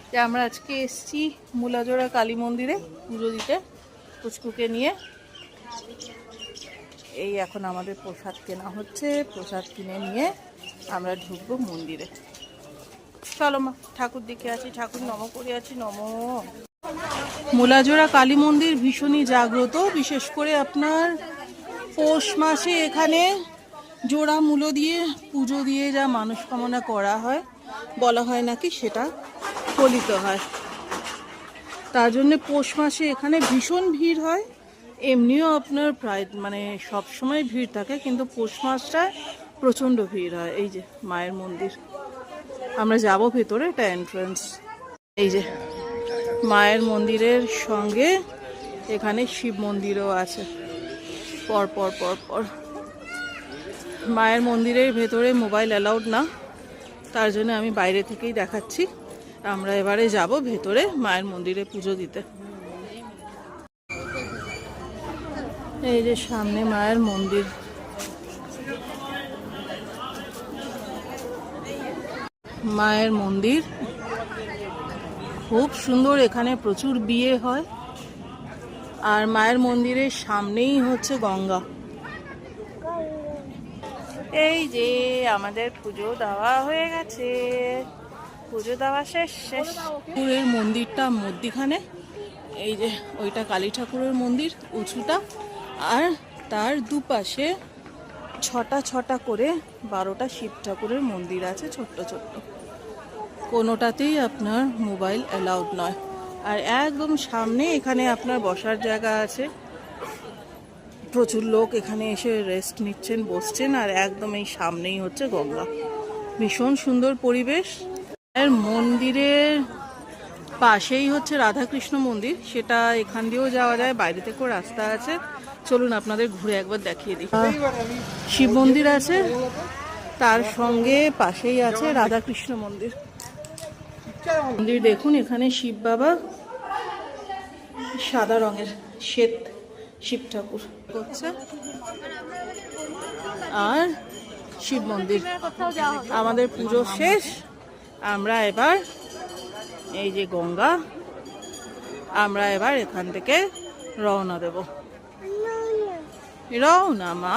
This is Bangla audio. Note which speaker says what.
Speaker 1: যে আমরা আজকে এসেছি মুলাজোড়া কালী মন্দিরে পুজো দিতে পুচকুকে নিয়ে। এই এখন আমাদের প্রসাদ কেনা হচ্ছে, প্রসাদ কিনে নিয়ে আমরা ঢুকবো মন্দিরে। চলো মা, ঠাকুর দেখে আছি, ঠাকুর নম করে আছি। নম। মুলাজোড়া কালী মন্দির ভীষণই জাগ্রত, বিশেষ করে আপনার পৌষ মাসে এখানে জোড়া মূলো দিয়ে পুজো দিয়ে যা মানসকামনা করা হয়, বলা হয় নাকি সেটা ফলিত হয়। তার জন্য পৌষ মাসে এখানে ভীষণ ভিড় হয়। এমনিও আপনার প্রায় সব সময় ভিড় থাকে, কিন্তু পৌষ মাসটায় প্রচণ্ড ভিড় হয়। এই যে মায়ের মন্দির, আমরা যাব ভেতরে, এটা এন্ট্রান্স। এই যে মায়ের মন্দিরের সঙ্গে এখানে শিব মন্দিরও আছে পর পর পর পর। মায়ের মন্দিরের ভেতরে মোবাইল অ্যালাউড না, তার জন্য আমি বাইরে থেকেই দেখাচ্ছি। আমরা এবারে যাব ভেতরে মায়ের মন্দিরে পুজো দিতে। এই যে সামনে মায়ের মন্দির। মায়ের মন্দির খুব সুন্দর, এখানে প্রচুর বিয়ে হয়। আর মায়ের মন্দিরের সামনেই হচ্ছে গঙ্গা। এই যে আমাদের পুজো দেওয়া হয়ে গেছে, পুজো দেওয়া শেষ। ঠাকুরের মন্দিরটা মধ্যিখানে, এই যে ওইটা কালী ঠাকুরের মন্দির উঁচুটা, আর তার দুপাশে ছটা ছটা করে 12টা শিব ঠাকুরের মন্দির আছে, ছোট্ট ছোট্ট। কোনোটাতেই আপনার মোবাইল অ্যালাউড নয়। আর একদম সামনে এখানে আপনার বসার জায়গা আছে, প্রচুর লোক এখানে এসে রেস্ট নিচ্ছেন, বসছেন। আর একদম এই সামনেই হচ্ছে গঙ্গা, ভীষণ সুন্দর পরিবেশ। আর মন্দিরের পাশেই হচ্ছে রাধাকৃষ্ণ মন্দির, সেটা এখান দিয়েও যাওয়া যায়, বাইরে থেকেও রাস্তা আছে। চলুন আপনাদের ঘুরে একবার দেখিয়ে দিই। শিব মন্দির আছে, তার সঙ্গে পাশেই আছে রাধাকৃষ্ণ মন্দির। মন্দির দেখুন, এখানে শিব বাবা, সাদা রঙের শ্বেত শিব ঠাকুর হচ্ছে, আর শিব মন্দির। আমাদের পুজো শেষ, আমরা এবার এই যে গঙ্গা, আমরা এবার এখান থেকে রওনা দেব। রওনা মা।